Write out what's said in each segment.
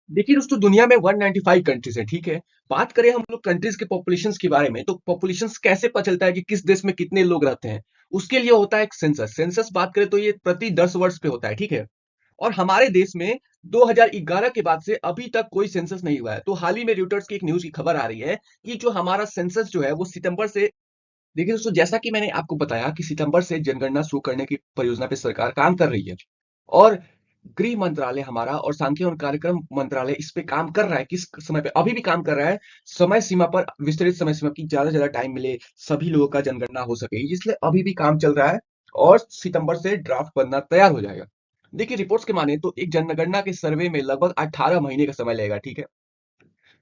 देखिए दोस्तों, दुनिया में 195 कंट्रीज है, ठीक है। बात करें हम लोग कंट्रीज के पॉपुलेशंस के बारे में, तो पॉपुलेशंस कैसे पता चलता है कि किस देश में कितने लोग रहते हैं। उसके लिए होता है एक सेंसस। सेंसस बात करें तो ये प्रति 10 वर्ष पे होता है, ठीक है। और हमारे देश में 2011 के बाद से अभी तक कोई सेंसस नहीं हुआ है। तो हाल ही में रॉयटर्स की एक न्यूज की खबर आ रही है कि जो हमारा सेंसस जो है वो सितंबर से। देखिए दोस्तों, जैसा कि मैंने आपको बताया कि सितंबर से जनगणना शुरू करने की परियोजना पे सरकार काम कर रही है। और गृह मंत्रालय हमारा और सांख्यिकी और कार्यक्रम मंत्रालय इस पे काम कर रहा है। किस समय पे? अभी भी काम कर रहा है। समय सीमा पर, विस्तृत समय सीमा की ज्यादा से ज्यादा टाइम मिले, सभी लोगों का जनगणना हो सके, इसलिए अभी भी काम चल रहा है। और सितंबर से ड्राफ्ट बनना तैयार हो जाएगा। देखिए, रिपोर्ट्स के माने तो एक जनगणना के सर्वे में लगभग 18 महीने का समय लगेगा, ठीक है।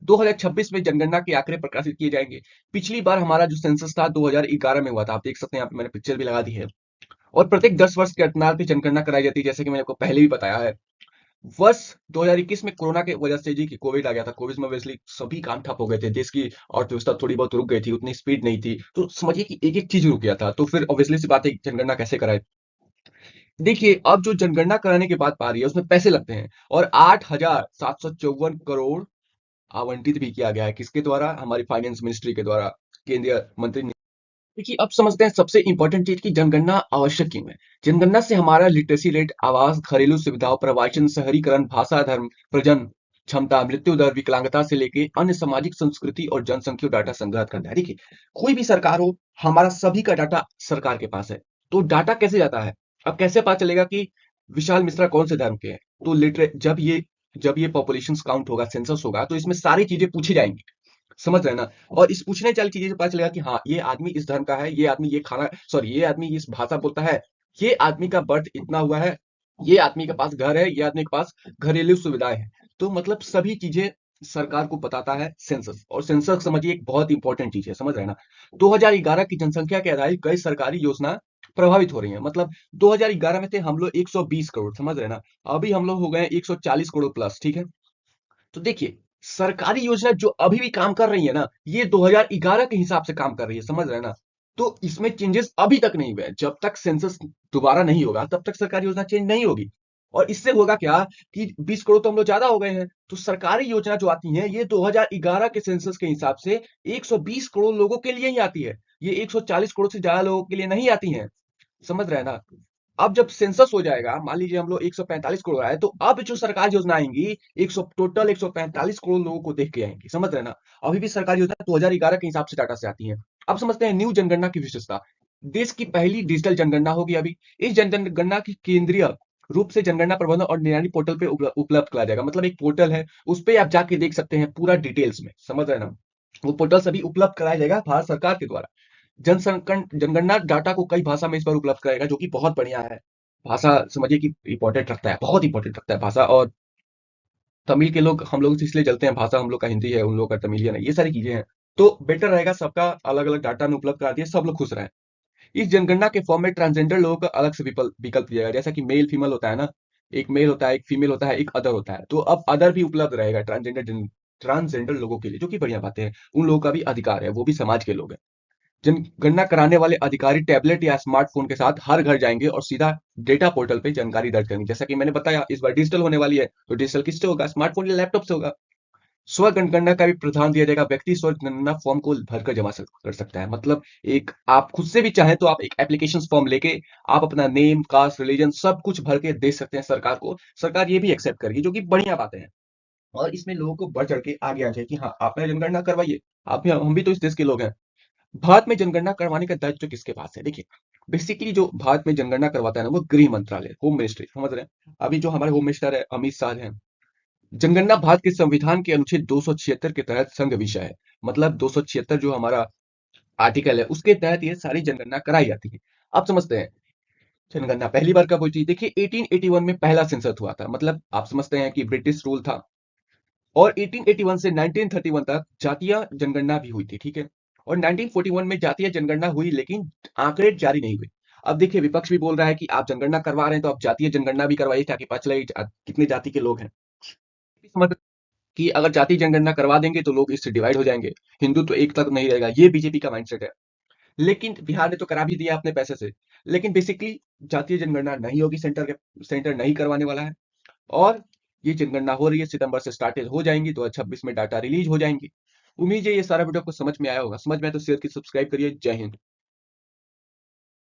2026 में जनगणना के आंकड़े प्रकाशित किए जाएंगे। पिछली बार हमारा जो सेंसस था 2011 में हुआ था, आप देख सकते हैं, यहाँ पे मैंने पिक्चर भी लगा दी है। और प्रत्येक 10 वर्ष के अंतराल पे जनगणना कराई जाती है, जैसे कि मैंने आपको पहले भी बताया है। वर्ष 2021 में कोरोना के वजह से जी की कोविड आ गया था। कोविड में ऑब्वियसली सभी काम ठप हो गए थे। देश की अर्थव्यवस्था थोड़ी बहुत रुक गई थी, उतनी स्पीड नहीं थी। तो समझिए कि एक एक चीज रुक गया था। तो फिर ऑब्वियसली सी बात है, जनगणना कैसे कराए। देखिए, अब जो जनगणना कराने की बात आ रही है उसमें पैसे लगते हैं। और 8,754 करोड़ आवंटित भी किया गया है। किसके द्वारा? हमारी फाइनेंस मिनिस्ट्री के द्वारा, केंद्रीय मंत्री। देखिए, अब समझते हैं सबसे इंपॉर्टेंट चीज की जनगणना आवश्यक क्यों है। जनगणना से हमारा लिटरेसी रेट, आवास, घरेलू सुविधाओं, प्रवाचन, शहरीकरण, भाषा, धर्म, प्रजन क्षमता, मृत्यु दर, विकलांगता से लेके अन्य सामाजिक संस्कृति और जनसंख्या डाटा संग्रह करता है। देखिए, कोई भी सरकार हो, हमारा सभी का डाटा सरकार के पास है। तो डाटा कैसे जाता है? अब कैसे पता चलेगा कि विशाल मिश्रा कौन से धर्म के हैं? तो लिटरे जब ये पॉपुलेशन काउंट होगा, सेंसस होगा, तो इसमें सारी चीजें पूछी जाएंगी। समझ रहे हैं ना? और इस पूछने वाली चीजें से पता चलेगा कि हाँ, ये आदमी इस धर्म का है, ये आदमी ये खाना, सॉरी, ये आदमी इस भाषा बोलता है, ये आदमी का बर्थ इतना हुआ है, ये आदमी के पास घर है, ये आदमी के पास घरेलू सुविधाएं हैं। तो मतलब सभी चीजें सरकार को बताता है सेंसस। और सेंसस समझिए एक बहुत इंपॉर्टेंट चीज है, समझ रहे हैं ना? 2011 की जनसंख्या के आधारित कई सरकारी योजना प्रभावित हो रही है। मतलब 2011 में थे हम लोग 120 करोड़, समझ रहे हैं ना? अभी हम लोग हो गए 140 करोड़ प्लस, ठीक है। तो देखिए, सरकारी योजना जो अभी भी काम कर रही है ना, ये 2011 के हिसाब से काम कर रही है, समझ रहे हैं ना? तो इसमें चेंजेस अभी तक नहीं हुए हैं। जब तक सेंसस दोबारा नहीं होगा तब तक सरकारी योजना चेंज नहीं होगी। और इससे होगा क्या कि 20 करोड़ तो हम लोग ज्यादा हो गए हैं। तो सरकारी योजना जो आती है, ये 2011 के सेंसस के हिसाब से 120 करोड़ लोगों के लिए ही आती है। ये 140 करोड़ से ज्यादा लोगों के लिए नहीं आती है। समझ रहे हैं ना? अब जब सेंसस हो जाएगा, मान लीजिए हम लोग 145 करोड़ आए, तो अब जो सरकारी योजना आएंगी, 100 टोटल 145 करोड़ लोगों को देख के आएंगी। समझ रहे हैं ना? अभी भी सरकारी योजना 2011 के हिसाब से डाटा से आती है। अब समझते हैं न्यू जनगणना की विशेषता। देश की पहली डिजिटल जनगणना होगी अभी। इस जनगणना की केंद्रीय रूप से जनगणना प्रबंधन और निगरानी पोर्टल पे उपलब्ध कराया जाएगा। मतलब एक पोर्टल है, उस पे आप जाके देख सकते हैं पूरा डिटेल्स में। समझ रहे हैं ना? वो पोर्टल सभी उपलब्ध कराया जाएगा भारत सरकार के द्वारा। जनगणना डाटा को कई भाषा में इस बार उपलब्ध कराएगा, जो कि बहुत बढ़िया है। भाषा समझिए कि इंपॉर्टेंट रखता है, बहुत इंपॉर्टेंट रखता है भाषा। और तमिल के लोग हम लोग से इसलिए जलते हैं, भाषा हम लोग का हिंदी है, उन लोग का तमिलियन है, ये सारी चीजें हैं। तो बेटर रहेगा सबका अलग अलग डाटा में उपलब्ध करा दिए, सब लोग खुश रहे। इस जनगणना के फॉर्म में ट्रांसजेंडर लोगों का अलग से विकल्प विकल्प दिया गया, जैसा कि मेल फीमेल होता है ना। एक मेल होता है, एक फीमेल होता है, एक अदर होता है। तो अब अदर भी उपलब्ध रहेगा ट्रांसजेंडर लोगों के लिए, जो कि बढ़िया बातें हैं। उन लोगों का भी अधिकार है, वो भी समाज के लोग हैं। जनगणना कराने वाले अधिकारी टैबलेट या स्मार्टफोन के साथ हर घर जाएंगे और सीधा डेटा पोर्टल पे जानकारी दर्ज करेंगे। जैसा कि मैंने बताया, इस बार डिजिटल होने वाली है, तो डिजिटल किससे होगा? स्मार्टफोन या लैपटॉप से होगा। स्व गणना का भी प्रावधान दिया जाएगा। व्यक्ति स्व गणना फॉर्म को भरकर कर सकता है। मतलब एक आप खुद से भी चाहें तो आप एक एप्लीकेशन फॉर्म लेके आप अपना नेम, कास्ट, रिलीजन सब कुछ भर के दे सकते हैं सरकार को। सरकार ये भी एक्सेप्ट करेगी, जो कि बढ़िया बातें हैं। और इसमें लोगों को बढ़ चढ़ के आगे आ जाए कि हाँ, आपने जनगणना करवाइए। आप भी, हम भी तो इस देश के लोग हैं। भारत में जनगणना करवाने का दायित्व किसके पास है? देखिए, बेसिकली जो भारत में जनगणना करवाता है ना, वो गृह मंत्रालय, होम मिनिस्ट्री, समझ रहे हैं? अभी जो हमारे होम मिनिस्टर है अमित शाह हैं। जनगणना भारत के संविधान के अनुच्छेद 276 के तहत संघ विषय है। मतलब 276 जो हमारा आर्टिकल है, उसके तहत ये सारी जनगणना कराई जाती है। अब समझते हैं जनगणना पहली बार कब हुई थी। देखिए, 1881 में पहला सेंसस हुआ था। मतलब आप समझते हैं कि ब्रिटिश रूल था। और 1881 से 1931 तक जातीय जनगणना भी हुई थी, ठीक है। और 1941 में जातीय जनगणना हुई, लेकिन आंकड़े जारी नहीं हुए। अब देखिए, विपक्ष भी बोल रहा है कि आप जनगणना करवा रहे हैं तो आप जातीय जनगणना भी करवाइए, ताकि पता चले कितने जाति के लोग हैं। समझ कि अगर जातीय जनगणना करवा देंगे तो लोग इससे डिवाइड हो जाएंगे, हिंदुत्व एक तक नहीं रहेगा, ये बीजेपी का माइंडसेट है। लेकिन बिहार ने तो करा भी दिया अपने पैसे से। लेकिन बेसिकली जातीय जनगणना नहीं होगी, सेंटर नहीं करवाने वाला है। और ये जनगणना हो रही है, सितंबर से स्टार्ट हो जाएंगी, 2026 में डाटा रिलीज हो जाएंगी। उम्मीद है ये सारा वीडियो आपको समझ में आया होगा। समझ में आया तो शेयर की, सब्सक्राइब करिए। जय हिंद।